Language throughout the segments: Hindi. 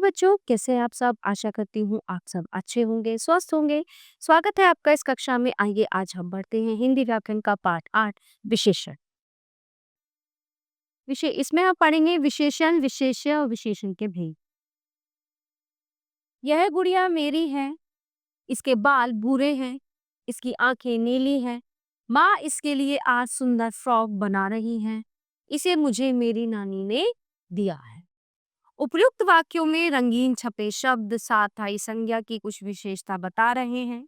बच्चों, कैसे हैं आप सब? आशा करती हूँ आप सब अच्छे होंगे, स्वस्थ होंगे। स्वागत है आपका इस कक्षा में। आइए आज हम बढ़ते हैं हिंदी व्याकरण का पाठ 8 विशेषण। इसमें हम पढ़ेंगे विशेषण, विशेष्य और विशेषण के भेद। यह गुड़िया मेरी है, इसके बाल भूरे हैं, इसकी आंखें नीली हैं। माँ इसके लिए आज सुंदर फ्रॉक बना रही हैं। इसे मुझे मेरी नानी ने दिया है। उपयुक्त वाक्यों में रंगीन छपे शब्द साथाई संज्ञा की कुछ विशेषता बता रहे हैं।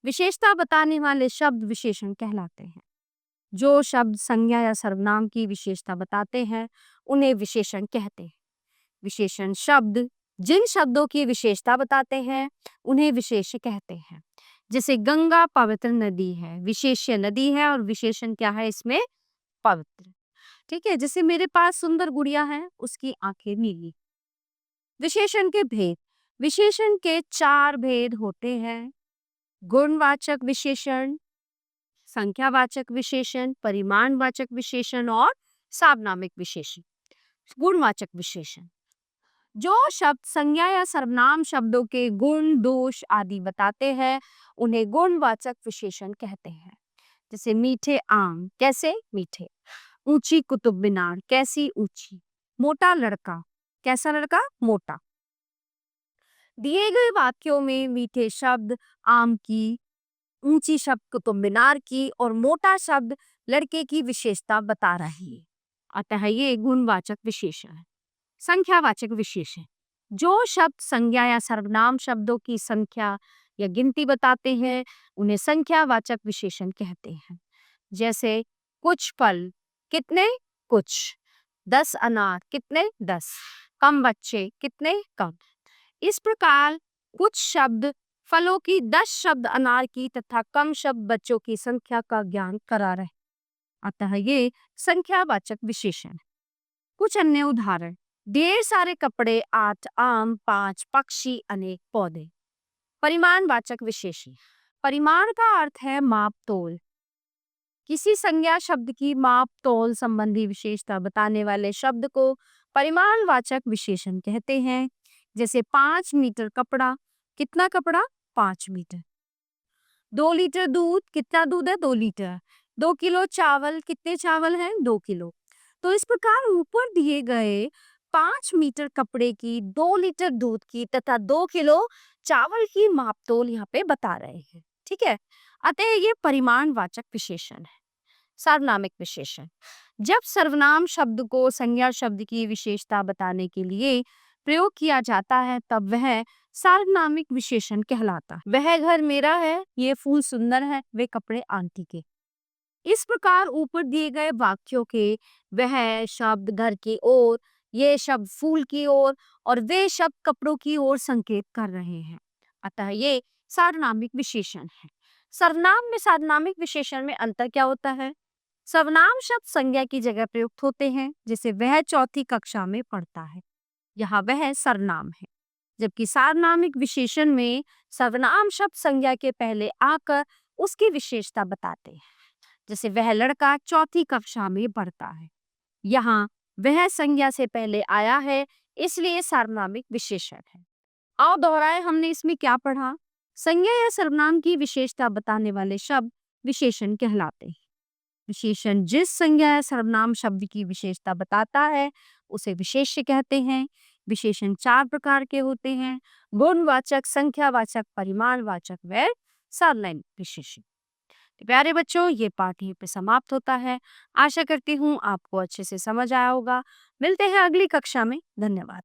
विशेषता बताने वाले शब्द विशेषण कहलाते हैं। जो शब्द संज्ञा या सर्वनाम की विशेषता बताते हैं उन्हें विशेषण कहते हैं। विशेषण शब्द जिन शब्दों की विशेषता बताते हैं उन्हें विशेष कहते हैं। जैसे गंगा पवित्र नदी है, विशेष्य नदी है और विशेषण क्या है इसमें? पवित्र। ठीक है। जैसे मेरे पास सुंदर गुड़िया है, उसकी आंखें नीली। विशेषण के भेद। विशेषण के 4 भेद होते हैं। गुणवाचक विशेषण, संख्यावाचक विशेषण, परिमाणवाचक विशेषण और सार्वनामिक विशेषण। गुणवाचक विशेषण जो शब्द संज्ञा या सर्वनाम शब्दों के गुण, दोष आदि बताते हैं उन्हें गुणवाचक विशेषण कहते हैं। जैसे मीठे आम, कैसे? मीठे। ऊंची कुतुब मीनार, कैसी? ऊंची। मोटा लड़का, कैसा लड़का? मोटा। दिए गए वाक्यों में मीठे शब्द आम की, ऊंची शब्द कुतुब मीनार की और मोटा शब्द लड़के की विशेषता बता रही है। अतः ये गुणवाचक विशेषण है। संख्यावाचक विशेषण जो शब्द संज्ञा या सर्वनाम शब्दों की संख्या या गिनती बताते हैं उन्हें संख्यावाचक विशेषण कहते हैं। जैसे कुछ फल, कितने? कुछ। 10 अनार, कितने? 10। कम बच्चे, कितने? कम। इस प्रकार कुछ शब्द फलों की, 10 शब्द अनार की तथा कम शब्द बच्चों की संख्या का ज्ञान करा रहे। अतः ये संख्यावाचक विशेषण है। कुछ अन्य उदाहरण। ढेर सारे कपड़े, 8 आम, 5 पक्षी, अनेक पौधे। परिमाणवाचक विशेषण। परिमाण का अर्थ है माप तोल। किसी संज्ञा शब्द की माप तोल संबंधी विशेषता बताने वाले शब्द को परिमाणवाचक विशेषण कहते हैं। जैसे 5 मीटर कपड़ा, कितना कपड़ा? 5 मीटर। 2 लीटर दूध, कितना दूध है? 2 लीटर। 2 किलो चावल, कितने चावल हैं? 2 किलो। तो इस प्रकार ऊपर दिए गए 5 मीटर कपड़े की, 2 लीटर दूध की तथा 2 किलो चावल की मापतोल यहाँ पे बता रहे हैं। ठीक है। अतः ये परिमाणवाचक विशेषण है। सार्वनामिक विशेषण जब सर्वनाम शब्द को संज्ञा शब्द की विशेषता बताने के लिए प्रयोग किया जाता है तब वह सार्वनामिक विशेषण कहलाता है। वह घर मेरा है, ये फूल सुंदर है, वे कपड़े आंटी के। इस प्रकार ऊपर दिए गए वाक्यों के वह शब्द घर की ओर, ये शब्द फूल की ओर और वे शब्द कपड़ों की ओर संकेत कर रहे हैं। अतः ये सार्वनामिक विशेषण है। सर्वनाम में सार्वनामिक विशेषण में अंतर क्या होता है? सर्वनाम शब्द संज्ञा की जगह प्रयुक्त होते हैं। जैसे वह चौथी कक्षा में पढ़ता है, यहाँ वह सर्वनाम है। जबकि सार्वनामिक विशेषण में सर्वनाम शब्द संज्ञा के पहले आकर उसकी विशेषता बताते हैं। जैसे वह लड़का चौथी कक्षा में पढ़ता है, यहाँ वह संज्ञा से पहले आया है इसलिए सार्वनामिक विशेषण है। आओ दोहराए, हमने इसमें क्या पढ़ा? संज्ञा या सर्वनाम की विशेषता बताने वाले शब्द विशेषण कहलाते हैं। विशेषण जिस संज्ञा या सर्वनाम शब्द की विशेषता बताता है उसे विशेष्य कहते हैं। विशेषण 4 प्रकार के होते हैं: गुणवाचक, संख्यावाचक, परिमाणवाचक व सार्वनामिक विशेषण। तो प्यारे बच्चों, ये पाठ यहीं पे समाप्त होता है। आशा करती हूँ आपको अच्छे से समझ आया होगा। मिलते हैं अगली कक्षा में। धन्यवाद।